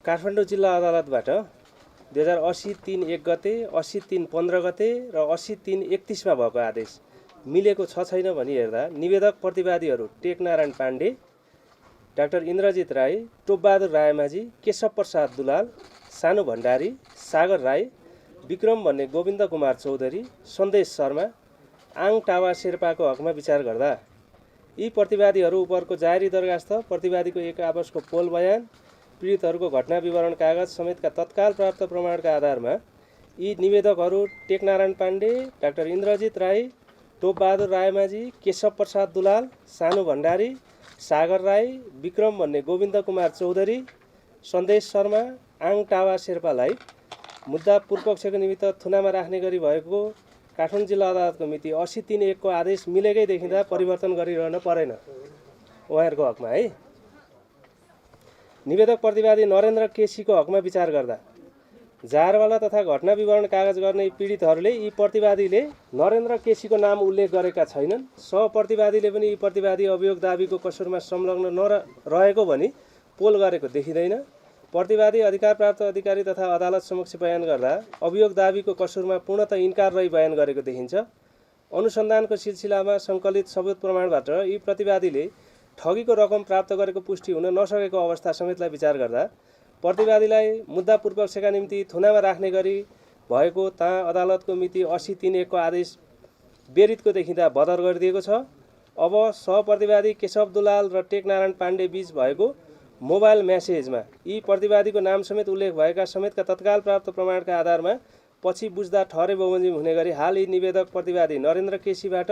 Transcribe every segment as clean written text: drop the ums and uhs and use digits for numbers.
काठमाडौँ जिल्ला अदालतबाट 2080-3-1 गते, 80-3-15 गते र 80-3-31 भएको आदेश मिलेको छैन भनी हेर्दा निवेदक प्रतिवादीहरू टेकनारायण पाण्डे, डाक्टर इन्द्रजित राई, टोपबहादुर रायमाझी, केशव प्रसाद दुलाल, सानु भण्डारी, सागर राई, विक्रम भन्ने गोविन्द कुमार चौधरी, सन्देश शर्मा, आङ टावा शेर्पाको हकमा विचार गर्दा यी प्रतिवादीहरू उपरको जारी दरखास्त, प्रतिवादीको एक आपसको पोल बयान, पीडितहरूको घटना विवरण कागज समेतका तत्काल प्राप्त प्रमाणका आधारमा यी निवेदकहरू टेकनारायण पाण्डे, डाक्टर इन्द्रजित राई, टोपबहादुर रायमाझी, केशव प्रसाद दुलाल, सानु भण्डारी, सागर राई, विक्रम भन्ने गोविन्द कुमार चौधरी, सन्देश शर्मा, आङ टावा शेर्पालाई मुद्दा पूर्वपक्षको निमित्त थुनामा राख्ने गरी भएको काठमाडौँ जिल्ला अदालतको मिति 80-3-1 को आदेश मिलेकै देखिँदा परिवर्तन गरिरहन परेन उहाँहरूको हकमा है। निवेदक प्रतिवादी नरेन्द्र केसीको हकमा विचार गर्दा जारवाला तथा घटना विवरण कागज गर्ने पीडितहरूले यी प्रतिवादीले नरेन्द्र केसीको नाम उल्लेख गरेका छैनन्। सहप्रतिवादीले पनि यी प्रतिवादी अभियोग दाबीको कसुरमा संलग्न नरहेको भनी पोल गरेको देखिँदैन। प्रतिवादी अधिकार प्राप्त अधिकारी तथा अदालत समक्ष बयान गर्दा अभियोग दाबीको कसुरमा पूर्णतः इन्कार रही बयान गरेको देखिन्छ। अनुसन्धानको सिलसिलामा सङ्कलित सबुत प्रमाणबाट यी प्रतिवादीले ठगीको रकम प्राप्त गरेको पुष्टि हुन नसकेको अवस्था समेतलाई विचार गर्दा प्रतिवादीलाई मुद्दा पूर्वपक्षका निम्ति थुनामा राख्ने गरी भएको ता अदालतको मिति 80-3-1 को आदेश बेरितको देखिँदा बदर गरिदिएको छ। अब सहप्रतिवादी केशव दुलाल र टेकनारायण पाण्डे बीच भएको मोबाइल म्यासेजमा यी प्रतिवादीको नाम समेत उल्लेख भएका समेतका तत्काल प्राप्त प्रमाणका आधारमा पछि बुझ्दा ठहरे बमोजिम हुने गरी हाल यी निवेदक प्रतिवादी नरेन्द्र केसीबाट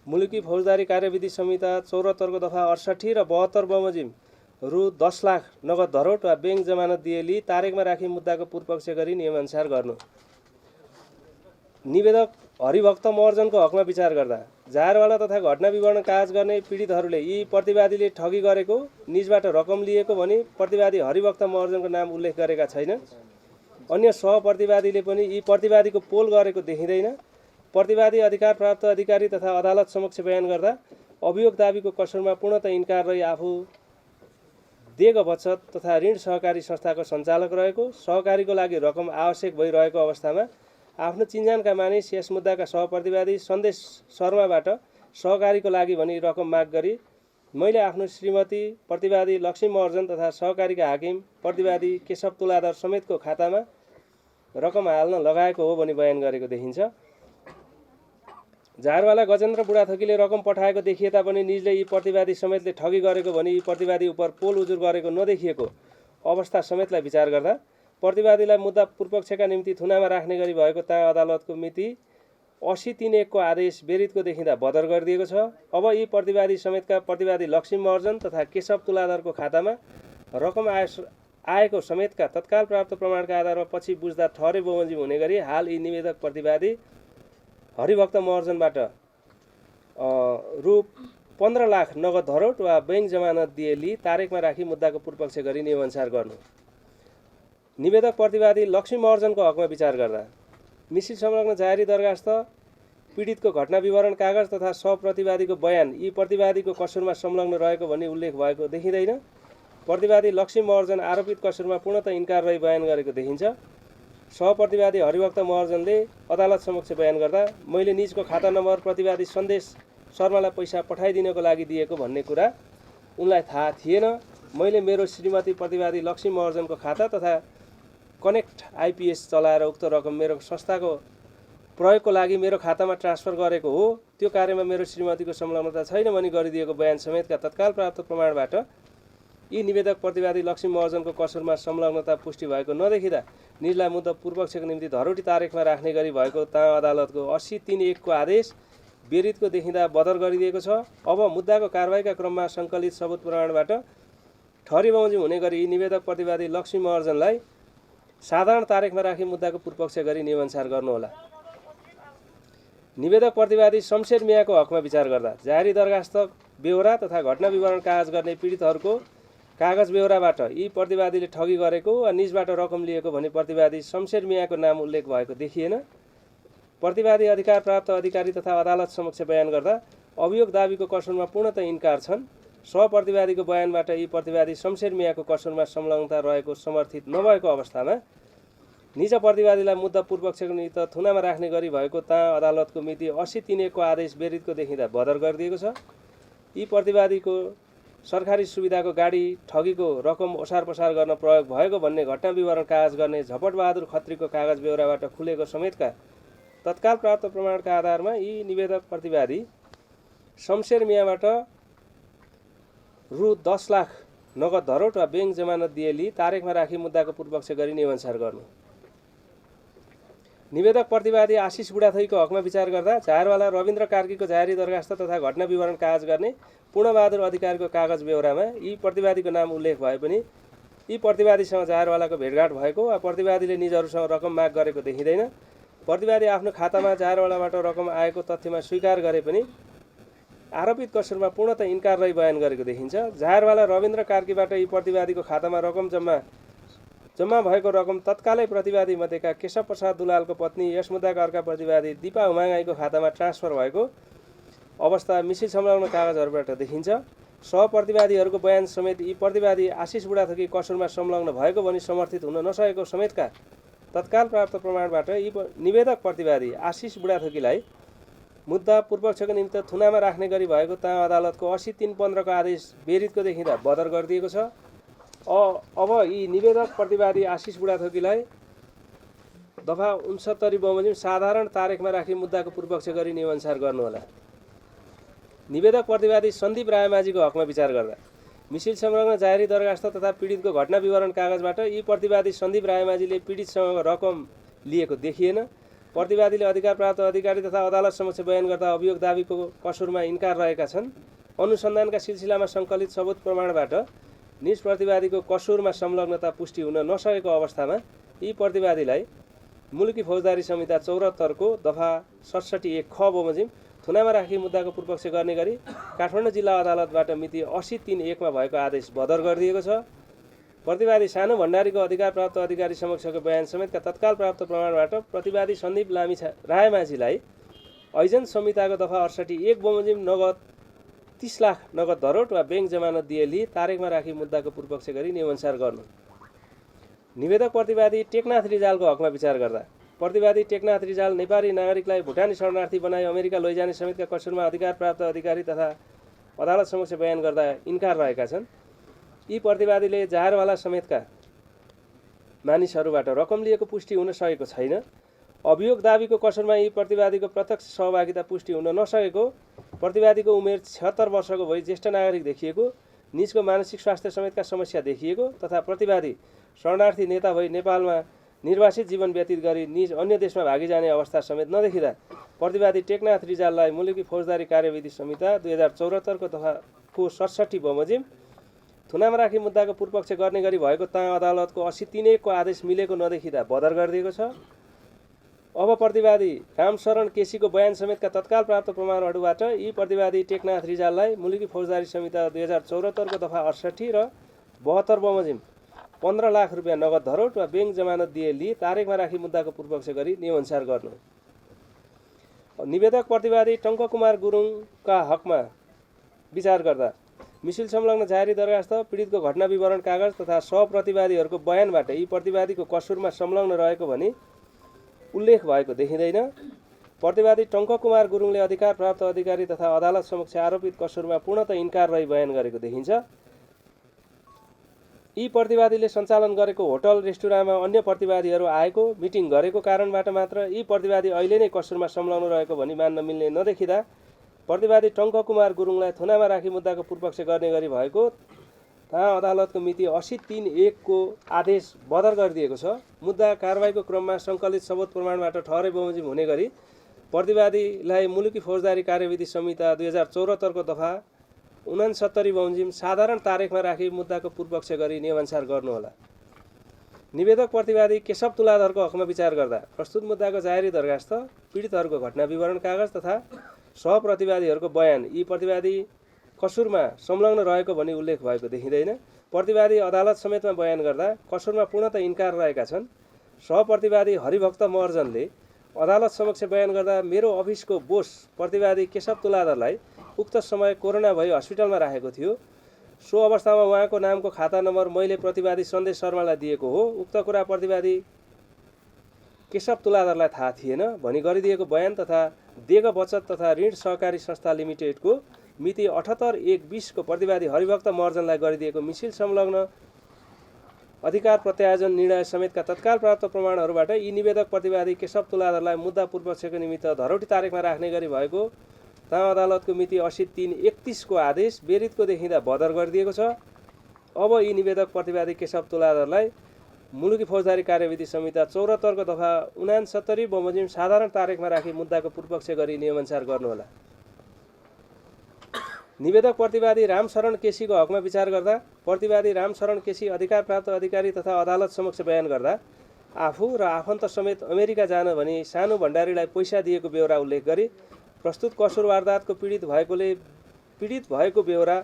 मुलुकी फौजदारी कार्यविधि संहिता 74 को दफा 68 र 72 बमोजिम रु 10 लाख नगद धरोट वा ब्याङ्क जमानत दिएली तारिकमा राखी मुद्दाको पूर्वपक्ष गरी नियमअनुसार गर्नु। निवेदक हरिभक्त महर्जनको हकमा विचार गर्दा जारवाला तथा घटना विवरण कागज गर्ने पीडितहरूले यी प्रतिवादीले ठगी गरेको, निजबाट रकम लिएको भनी प्रतिवादी हरिभक्त महर्जनको नाम उल्लेख गरेका छैनन्। अन्य सहप्रतिवादीले पनि यी प्रतिवादीको पोल गरेको देखिँदैन। प्रतिवादी अधिकार प्राप्त अधिकारी तथा अदालत समक्ष बयान गर्दा अभियोग दाबीको कसुरमा पूर्णतः इन्कार रही आफू देग बचत तथा ऋण सहकारी संस्थाको सञ्चालक रहेको, सहकारीको लागि रकम आवश्यक भइरहेको अवस्थामा आफ्नो चिन्जानका मानिस यस मुद्दाका सहप्रतिवादी सन्देश शर्माबाट सहकारीको लागि भनी रकम माग गरी मैले आफ्नो श्रीमती प्रतिवादी लक्ष्मी महर्जन तथा सहकारीका हाकिम प्रतिवादी केशव तुलाधर समेतको खातामा रकम हाल्न लगाएको हो भनी बयान गरेको देखिन्छ। जारवाला गजेन्द्र बुढाथोकीले रकम पठाएको देखिए तापनि निजले यी प्रतिवादी समेतले ठगी गरेको भनी यी प्रतिवादी उपर पोल उजुर गरेको नदेखिएको अवस्था समेतलाई विचार गर्दा प्रतिवादीलाई मुद्दा पूर्वपक्षका निम्ति थुनामा राख्ने गरी भएको ता अदालतको मिति 80-3-1 को आदेश बेरितको देखिँदा बदर गरिदिएको छ। अब यी प्रतिवादी समेतका प्रतिवादी लक्ष्मी महर्जन तथा केशव तुलाधरको खातामा रकम आएको समेतका तत्काल प्राप्त प्रमाणका आधारमा पछि बुझ्दा ठहरे बमोजिम हुने गरी हाल यी निवेदक प्रतिवादी हरिभक्त महर्जनबाट रु 15 लाख नगद धरोट वा ब्याङ्क जमानत दिएली तारिकमा राखी मुद्दाको पूर्वपक्ष गरी नियमअनुसार गर्नु। निवेदक प्रतिवादी लक्ष्मी महर्जनको हकमा विचार गर्दा मिश्रित संलग्न जारी दरखास्त, पीडितको घटना विवरण कागज तथा सहप्रतिवादीको बयान यी प्रतिवादीको कसुरमा संलग्न रहेको भनी उल्लेख भएको देखिँदैन। प्रतिवादी लक्ष्मी महर्जन आरोपित कसुरमा पूर्णतः इन्कार रही बयान गरेको देखिन्छ। सहप्रतिवादी हरिभक्त महर्जनले अदालत समक्ष बयान गर्दा मैले निजको खाता नम्बर प्रतिवादी सन्देश शर्मालाई पैसा पठाइदिनको लागि दिएको भन्ने कुरा उनलाई थाहा थिएन। मैले मेरो श्रीमती प्रतिवादी लक्ष्मी महर्जनको खाता तथा कनेक्ट आइपिएस चलाएर उक्त रकम मेरो संस्थाको प्रयोगको लागि मेरो खातामा ट्रान्सफर गरेको हो। त्यो कार्यमा मेरो श्रीमतीको संलग्नता छैन भनी गरिदिएको बयान समेतका तत्काल प्राप्त प्रमाणबाट यी निवेदक प्रतिवादी लक्ष्मी महर्जनको कसुरमा संलग्नता पुष्टि भएको नदेखिँदा निजलाई मुद्दा पूर्वपक्षको निम्ति धरोटी तारिकमा राख्ने गरी भएको ता अदालतको 80-3-1 को आदेश बेरितको देखिँदा बदर गरिदिएको छ। अब मुद्दाको कारबाहीका क्रममा सङ्कलित सबुत प्रमाणबाट ठहरी बमोजिम हुने गरी यी निवेदक प्रतिवादी लक्ष्मी महर्जनलाई साधारण तारिकमा राखी मुद्दाको पूर्वपक्ष गरी नियमअनुसार गर्नुहोला। निवेदक प्रतिवादी शमशेर मियाको हकमा विचार गर्दा जारी दरखास्त बेहोरा तथा घटना विवरण कागज गर्ने पीडितहरूको कागज बेहोराबाट यी प्रतिवादीले ठगी गरेको वा निजबाट रकम लिएको भनी प्रतिवादी शमशेर मियाको नाम उल्लेख भएको देखिएन। प्रतिवादी अधिकार प्राप्त अधिकारी तथा अदालत समक्ष बयान गर्दा अभियोग दाबीको कसुरमा पूर्णतः इन्कार छन्। सहप्रतिवादीको बयानबाट यी प्रतिवादी शमशेर मियाको कसुरमा संलग्नता रहेको समर्थित नभएको अवस्थामा निज प्रतिवादीलाई मुद्दा पूर्वपक्षको निमित्त थुनामा राख्ने गरी भएको ता अदालतको मिति 80-3 को आदेश बेरितको देखिँदा बदर गरिदिएको छ। यी प्रतिवादीको सरकारी सुविधाको गाडी ठगीको रकम ओसार पसार गर्न प्रयोग भएको भन्ने घटना विवरण कागज गर्ने झपटबहादुर खत्रीको कागज बेहोराबाट खुलेको समेतका तत्काल प्राप्त प्रमाणका आधारमा यी निवेदक प्रतिवादी शमशेर मियाबाट रु 10 लाख नगद धरोट वा बैंक जमानत दिएली तारिखमा राखी मुद्दाको पूर्वपक्ष गरी नियमअनुसार गर्नु। निवेदक प्रतिवादी आशिष बुढाथोकीको हकमा विचार गर्दा झारवाला रविन्द्र कार्कीको जाहेरी दरखास्त तथा घटना विवरण कागज गर्ने पूर्णबहादुर अधिकारीको कागज बेहोरामा यी प्रतिवादीको नाम उल्लेख भए पनि यी प्रतिवादीसँग झारवालाको भेटघाट भएको वा प्रतिवादीले निजहरूसँग रकम माग गरेको देखिँदैन। प्रतिवादी आफ्नो खातामा झारवालाबाट रकम आएको तथ्यमा स्वीकार गरे पनि आरोपित कसुरमा पूर्णतः इन्कार रही बयान गरेको देखिन्छ। झारवाला रविन्द्र कार्कीबाट यी प्रतिवादीको खातामा रकम जम्मा भएको रकम तत्कालै प्रतिवादी मध्येका केशव प्रसाद दुलालको पत्नी यस मुद्दाका अर्का प्रतिवादी दिपा हुमाङाईको खातामा ट्रान्सफर भएको अवस्था मिसिल संलग्न कागजहरूबाट देखिन्छ। सहप्रतिवादीहरूको बयान समेत यी प्रतिवादी आशिष बुढाथोकी कसुरमा संलग्न भएको भनी समर्थित हुन नसकेको समेतका तत्काल प्राप्त प्रमाणबाट यी निवेदक प्रतिवादी आशिष बुढाथोकीलाई मुद्दा पूर्वपक्षको निमित्त थुनामा राख्ने गरी भएको ता अदालतको 80-3-15 को आदेश बेरितको देखिँदा बदर गरिदिएको छ। अब यी निवेदक प्रतिवादी आशिष बुढाथोकीलाई दफा 69 बमोजिम साधारण तारिखमा राखी मुद्दाको पूर्वपक्ष गरी नियमअनुसार गर्नुहोला। निवेदक प्रतिवादी सन्दीप रायमाझीको हकमा विचार गर्दा मिसिल संलग्न जाहेरी दरखास्त तथा पीडितको घटना विवरण कागजबाट यी प्रतिवादी सन्दीप रायमाझीले पीडितसँग रकम लिएको देखिएन। प्रतिवादीले अधिकार प्राप्त अधिकारी तथा अदालत समक्ष बयान गर्दा अभियोग दाबीको कसुरमा इन्कार रहेका छन्। अनुसन्धानका सिलसिलामा सङ्कलित सबुत प्रमाणबाट निज प्रतिवादीको कसुरमा संलग्नता पुष्टि हुन नसकेको अवस्थामा यी प्रतिवादीलाई मुलुकी फौजदारी संहिता 74 को दफा 67(1) ख बमोजिम थुनामा राखी मुद्दाको पूर्वपक्ष गर्ने गरी काठमाडौँ जिल्ला अदालतबाट मिति 80-3-1 मा भएको आदेश बदर गरिदिएको छ। प्रतिवादी सानो भण्डारीको अधिकार प्राप्त अधिकारी समक्षको बयान समेतका तत्काल प्राप्त प्रमाणबाट प्रतिवादी सन्दीप रायमाझीलाई ऐजन संहिताको दफा 68(1) बमोजिम नगद 30 लाख नगद धरोट वा बैंक जमानत दिएली तारिखमा राखी मुद्दाको पूर्वपक्ष गरी नियमअनुसार गर्नु। निवेदक प्रतिवादी टेकनाथ रिजालको हकमा विचार गर्दा प्रतिवादी टेकनाथ रिजाल नेपाली नागरिकलाई भुटानी शरणार्थी बनाई अमेरिका लैजाने समेतका कसुरमा अधिकार प्राप्त अधिकारी तथा अदालत समक्ष बयान गर्दा इन्कार रहेका छन्। यी प्रतिवादीले झारवाला समेतका मानिसहरूबाट रकम लिएको पुष्टि हुन सकेको छैन। अभियोग दाबीको कसुरमा यी प्रतिवादीको प्रत्यक्ष सहभागिता पुष्टि हुन नसकेको, प्रतिवादीको उमेर 76 वर्षको भई ज्येष्ठ नागरिक देखिएको, निजको मानसिक स्वास्थ्य समेतका समस्या देखिएको तथा प्रतिवादी शरणार्थी नेता भई नेपालमा निर्वासित जीवन व्यतीत गरी निज अन्य देशमा भागी जाने अवस्था समेत नदेखिँदा प्रतिवादी टेकनाथ रिजाललाई मुलुकी फौजदारी कार्यविधि संहिता 2074 को दफाको 67 बमोजिम थुनामा राखी मुद्दाको पूर्वपक्ष गर्ने गरी भएको ता अदालतको 80-3-1 को आदेश मिलेको नदेखिँदा बदर गरिदिएको छ। अब प्रतिवादी रामशरण केसीको बयान समेतका तत्काल प्राप्त प्रमाणहरूबाट यी प्रतिवादी टेकनाथ रिजाललाई मुलुकी फौजदारी संहिता 2074 को दफा 68 र 72 बमोजिम 15 लाख रुपियाँ नगद धरोट वा बैंक जमानत दिएली तारिखमा राखी मुद्दाको पूर्वपक्ष गरी नियमअनुसार गर्नु। निवेदक प्रतिवादी टङ्ककुमार गुरुङका हकमा विचार गर्दा मिसिल संलग्न जाहेरी दरखास्त पीडितको घटना विवरण कागज तथा सहप्रतिवादीहरूको बयानबाट यी प्रतिवादीको कसुरमा संलग्न रहेको भनी उल्लेख भएको देखिँदैन। प्रतिवादी टङ्ककुमार गुरुङले अधिकार प्राप्त अधिकारी तथा अदालत समक्ष आरोपित कसुरमा पूर्णतः इन्कार रही बयान गरेको देखिन्छ। यी प्रतिवादीले सञ्चालन गरेको होटल रेस्टुराँमा अन्य प्रतिवादीहरू आएको मिटिङ गरेको कारणबाट मात्र यी प्रतिवादी अहिले नै कसुरमा संलग्न रहेको भनी मान्न मिल्ने नदेखिँदा प्रतिवादी टङ्ककुमार गुरुङलाई थुनामा राखी मुद्दाको पूर्वपक्ष गर्ने गरी भएको अदालतको मिति 80-3-1 को आदेश बदर गरिदिएको छ। मुद्दा कारबाहीको क्रममा सङ्कलित सबुत प्रमाणबाट ठहरै बमोजिम हुने गरी प्रतिवादीलाई मुलुकी फौजदारी कार्यविधि संहिता 2074 को दफा 69 बमोजिम साधारण तारिखमा राखी मुद्दाको पूर्वपक्ष गरी नियमअनुसार गर्नुहोला। निवेदक प्रतिवादी केशव तुलाधरको हकमा विचार गर्दा प्रस्तुत मुद्दाको जाहेरी दरखास्त, पीडितहरूको घटना विवरण कागज तथा सहप्रतिवादीहरूको बयान यी प्रतिवादी कसुरमा संलग्न रहेको भनी उल्लेख भएको देखिँदैन। प्रतिवादी अदालत समेतमा बयान गर्दा कसुरमा पूर्णतः इन्कार रहेका छन्। सहप्रतिवादी हरिभक्त महर्जनले अदालत समक्ष बयान गर्दा मेरो अफिसको बोस प्रतिवादी केशव तुलाधरलाई उक्त समय कोरोना भई हस्पिटलमा राखेको थियो। सो अवस्थामा उहाँको नामको खाता नम्बर मैले प्रतिवादी सन्देश शर्मालाई दिएको हो। उक्त कुरा प्रतिवादी केशव तुलाधरलाई थाहा थिएन भनी गरिदिएको बयान तथा देग बचत तथा ऋण सहकारी संस्था लिमिटेडको मिति 78/1/20 को प्रतिवादी हरिभक्त महर्जनलाई गरिदिएको मिसिल संलग्न अधिकार प्रत्यायोजन निर्णय समेतका तत्काल प्राप्त प्रमाणहरूबाट यी निवेदक प्रतिवादी केशव तुलाधरलाई मुद्दा पूर्वपक्षको निमित्त धरोटी तारिखमा राख्ने गरी भएको ताम अदालतको मिति 80/3/31 को आदेश बेरितको देखिँदा बदर गरिदिएको छ। अब यी निवेदक प्रतिवादी केशव तुलाधरलाई मुलुकी फौजदारी कार्यविधि संहिता 74 को दफा 69 बमोजिम साधारण तारिखमा राखी मुद्दाको पूर्वपक्ष गरी नियमअनुसार गर्नुहोला। निवेदक प्रतिवादी रामशरण केसीको हकमा विचार गर्दा प्रतिवादी रामशरण केसी अधिकार प्राप्त अधिकारी तथा अदालत समक्ष बयान गर्दा आफू र आफन्त समेत अमेरिका जान भनी सानो भण्डारीलाई पैसा दिएको बेहोरा उल्लेख गरी प्रस्तुत कसुर वारदातको पीडित भएको बेहोरा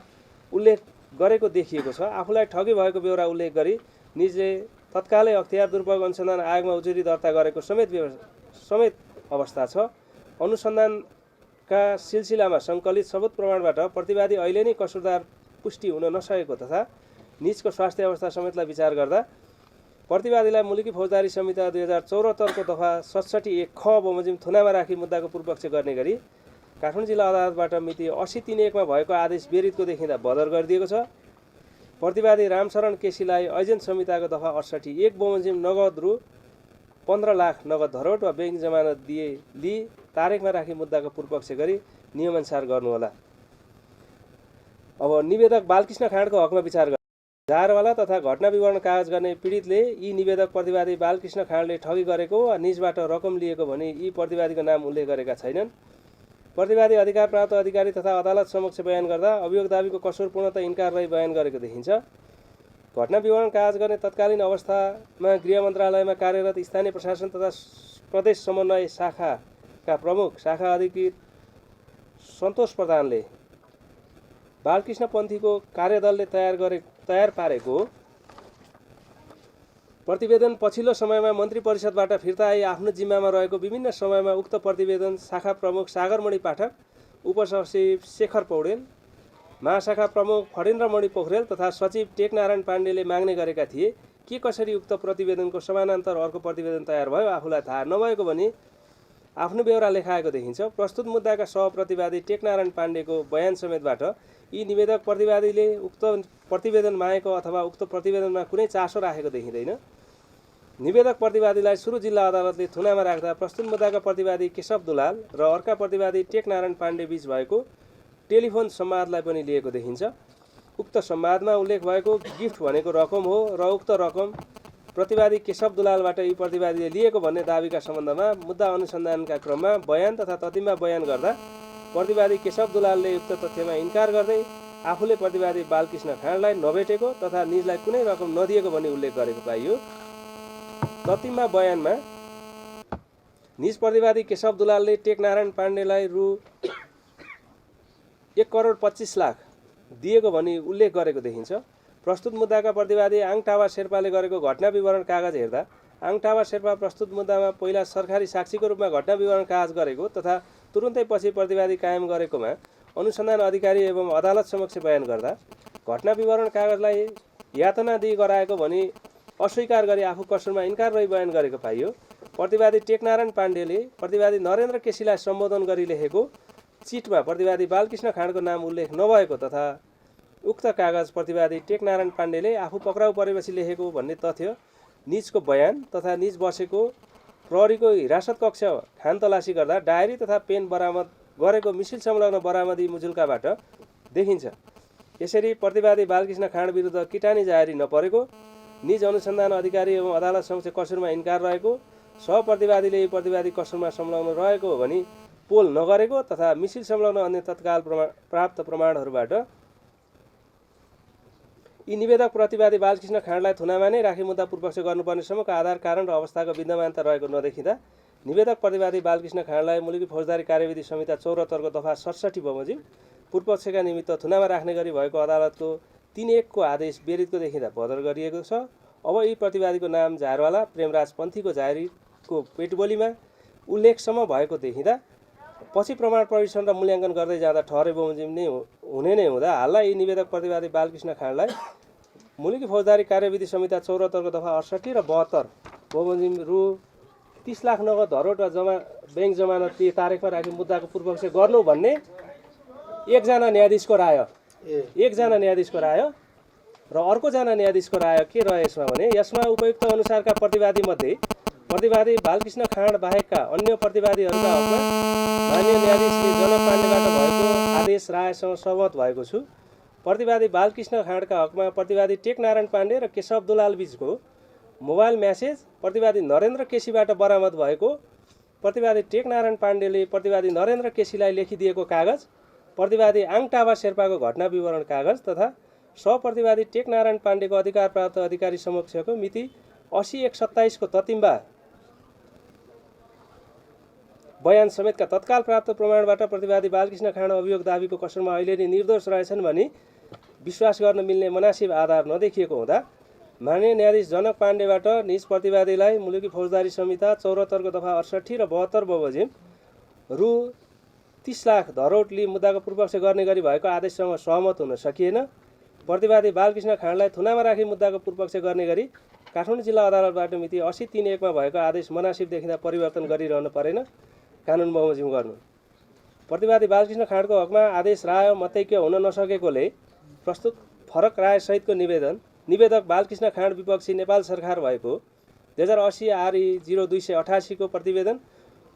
उल्लेख गरेको देखिएको छ। आफूलाई ठगी भएको बेहोरा उल्लेख गरी निजले तत्कालै अख्तियार दुर्पयोग अनुसन्धान आयोगमा उजुरी दर्ता गरेको समेत अवस्था छ। अनुसन्धानका सिलसिलामा सङ्कलित सबुत प्रमाणबाट प्रतिवादी अहिले नै कसुरदार पुष्टि हुन नसकेको तथा निजको स्वास्थ्य अवस्था समेतलाई विचार गर्दा प्रतिवादीलाई मुलुकी फौजदारी संहिता 2074 को दफा 67(1) ख बमोजिम थुनामा राखी मुद्दाको पूर्वपक्ष गर्ने गरी काठमाडौँ जिल्ला अदालतबाट मिति 80/3/1 मा भएको आदेश बेरितको देखिँदा बदर गरिदिएको छ। प्रतिवादी रामशरण केसीलाई एजेन्ट संहिताको दफा 68(1) बमोजिम नगद रु 15 लाख नगद धरोट वा बैंक जमानत लिई तारिखमा राखी मुद्दाको पूर्वपक्ष गरी नियमअनुसार गर्नुहोला। अब निवेदक बालकृष्ण खाँडको हकमा विचार गर्दा जाहेरवाला तथा घटना विवरण कागज गर्ने पीडितले यी निवेदक प्रतिवादी बालकृष्ण खाँडले ठगी गरेको वा निजबाट रकम लिएको भनी यी प्रतिवादीको नाम उल्लेख गरेका छैनन्। प्रतिवादी अधिकार प्राप्त अधिकारी तथा अदालत समक्ष बयान गर्दा अभियोग दाबीको कसुर पूर्णतः इन्कार रही बयान गरेको देखिन्छ। घटना विवरण कागज गर्ने तत्कालीन अवस्थामा गृह मन्त्रालयमा कार्यरत स्थानीय प्रशासन तथा प्रदेश समन्वय शाखाका प्रमुख शाखा अधिकृत सन्तोष प्रधानले बालकृष्ण पन्थीको कार्यदलले तयार पारेको प्रतिवेदन पछिल्लो समयमा मन्त्री परिषदबाट फिर्ता आई आफ्नो जिम्मामा रहेको विभिन्न समयमा उक्त प्रतिवेदन शाखा प्रमुख सागरमणि पाठक, उपसचिव शेखर पौडेल, महाशाखा प्रमुख फणेन्द्रमणि पोखरेल तथा सचिव टेकनारायण पाण्डेले माग्ने गरेका थिए। के कसरी उक्त प्रतिवेदनको समानान्तर अर्को प्रतिवेदन तयार भयो आफूलाई थाहा नभएको भनी आफ्नो बेहोरा लेखाएको देखिन्छ। प्रस्तुत मुद्दाका सहप्रतिवादी टेकनारायण पाण्डेको बयान समेतबाट यी निवेदक प्रतिवादीले उक्त प्रतिवेदन मागेको अथवा उक्त प्रतिवेदनमा कुनै चासो राखेको देखिँदैन। निवेदक प्रतिवादीलाई सुरु जिल्ला अदालतले थुनामा राख्दा प्रस्तुत मुद्दाका प्रतिवादी केशव दुलाल र अर्का प्रतिवादी टेकनारायण पाण्डे बीच भएको टेलिफोन संवादलाई पनि लिएको देखिन्छ। उक्त संवादमा उल्लेख भएको गिफ्ट भनेको रकम हो र उक्त रकम प्रतिवादी केशव दुलालबाट यी प्रतिवादीले लिएको भन्ने दाबीका सम्बन्धमा मुद्दा अनुसन्धानका क्रममा बयान तथा ततिममा बयान गर्दा प्रतिवादी केशव दुलालले उक्त तथ्यमा इन्कार गर्दै आफूले प्रतिवादी बालकृष्ण खाँडलाई नभेटेको तथा निजलाई कुनै रकम नदिएको भनी उल्लेख गरेको पाइयो। ततिममा बयानमा निज प्रतिवादी केशव दुलालले टेकनारायण पाण्डेलाई रु 1,25,00,000 दिएको भनी उल्लेख गरेको देखिन्छ। प्रस्तुत मुद्दाका प्रतिवादी आङटावा शेर्पाले गरेको घटना विवरण कागज हेर्दा आङटावा शेर्पा प्रस्तुत मुद्दामा पहिला सरकारी साक्षीको रूपमा घटना विवरण कागज गरेको तथा तुरुन्तै पछि प्रतिवादी कायम गरेकोमा अनुसन्धान अधिकारी एवं अदालत समक्ष बयान गर्दा घटना विवरण कागजलाई यातना दिई गराएको भनी अस्वीकार गरी आफू कसुरमा इन्कार रही बयान गरेको पाइयो। प्रतिवादी टेकनारायण पाण्डेले प्रतिवादी नरेन्द्र केसीलाई सम्बोधन गरी लेखेको चिटमा प्रतिवादी बालकृष्ण खाँडको नाम उल्लेख नभएको तथा उक्त कागज प्रतिवादी टेकनारायण पाण्डेले आफू पक्राउ परेपछि लेखेको भन्ने तथ्य निजको बयान तथा निज बसेको प्रहरीको हिरासत कक्ष खानतलासी गर्दा डायरी तथा पेन बरामद गरेको मिसिल संलग्न बरामदी मुजुल्काबाट देखिन्छ। यसरी प्रतिवादी बालकृष्ण खाँड विरुद्ध किटानी जाहेरी नपरेको, निज अनुसन्धान अधिकारी एवं अदालत समक्ष कसुरमा इन्कार रहेको, सहप्रतिवादीले यी प्रतिवादी कसुरमा संलग्न रहेको भनी पोल नगरेको तथा मिसिल संलग्न अन्य तत्काल प्राप्त प्रमाणहरूबाट यी निवेदक प्रतिवादी बालकृष्ण खाँडलाई थुनामा नै राखी मुद्दा पूर्वपक्ष गर्नुपर्ने सम्मको आधार कारण र अवस्थाको विद्यमानता रहेको नदेखिँदा निवेदक प्रतिवादी बालकृष्ण खाँडलाई मुलुकी फौजदारी कार्यविधि संहिता 74 को दफा 67 बमोजिम पूर्वपक्षका निमित्त थुनामा राख्ने गरी भएको अदालतको 3(1) को आदेश बेरितको देखिँदा बदर गरिएको छ। अब यी प्रतिवादीको नाम जाहेरवाला प्रेमराज पन्थीको जाहेरीको पेटबोलीमा उल्लेखसम्म भएको देखिँदा पछि प्रमाण परीक्षण र मूल्याङ्कन गर्दै जाँदा ठहरे बमोजिम नै हुने नै हुँदा हालमा यी निवेदक प्रतिवादी बालकृष्ण खाँडलाई मुलुकी फौजदारी कार्यविधि संहिता 74 को दफा 68 र 72 बमोजिम रु 30 लाख नगद धरोट र बैंक जमानत तारिखमा राखी मुद्दाको पूर्वपक्ष गर्नु भन्ने एकजना न्यायाधीशको राय र अर्कोजना न्यायाधीशको राय के रह्यो यसमा भने यसमा उपयुक्त अनुसारका प्रतिवादी मध्ये प्रतिवादी बालकृष्ण खाँड बाहेकका अन्य प्रतिवादीहरूका हकमा माननीय न्यायाधीशले जनक पाण्डेबाट भएको आदेश रायसँग सहमत भएको छु। प्रतिवादी बालकृष्ण खाँडका हकमा प्रतिवादी टेकनारायण पाण्डे र केशव दुलाल बीचको मोबाइल म्यासेज प्रतिवादी नरेन्द्र केसीबाट बरामद भएको प्रतिवादी टेकनारायण पाण्डेले प्रतिवादी नरेन्द्र केसीलाई लेखिदिएको कागज प्रतिवादी आङटाबा शेर्पाको घटना विवरण कागज तथा सहप्रतिवादी टेकनारायण पाण्डेको अधिकार प्राप्त अधिकारी समक्षको मिति 80/1/27 को ततिम्बा बयान समेतका तत्काल प्राप्त प्रमाणबाट प्रतिवादी बालकृष्ण खाँड अभियोग दाबीको कसरमा अहिले नै निर्दोष रहेछन् भनी विश्वास गर्न मिल्ने मनासिब आधार नदेखिएको हुँदा माननीय न्यायाधीश जनक पाण्डेबाट निज प्रतिवादीलाई मुलुकी फौजदारी संहिता 74 को दफा 68 र 72 बमोजिम रु 30 लाख धरोट लिई मुद्दाको पूर्वपक्ष गर्ने गरी भएको आदेशसँग सहमत हुन सकिएन। प्रतिवादी बालकृष्ण खाँडलाई थुनामा राखी मुद्दाको पूर्वपक्ष गर्ने गरी काठमाडौँ जिल्ला अदालतबाट मिति 80/3/1 मा भएको आदेश मनासिब देखिँदा परिवर्तन गरिरहनु परेन, कानुन बमोजिम गर्नु। प्रतिवादी बालकृष्ण खाँडको हकमा आदेश राय मतैक्य हुन नसकेकोले प्रस्तुत फरक राय सहितको निवेदक बालकृष्ण खाँड विपक्षी नेपाल सरकार भएको 2080 RE 0288 को प्रतिवेदन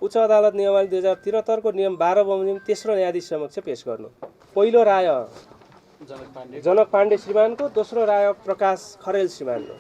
उच्च अदालत नियमावली 2073 को नियम 12 बमोजिम तेस्रो न्यायाधीश समक्ष पेश गर्नु। पहिलो राय जनक पाण्डे श्रीमानको, दोस्रो राय प्रकाश खरेल श्रीमानको।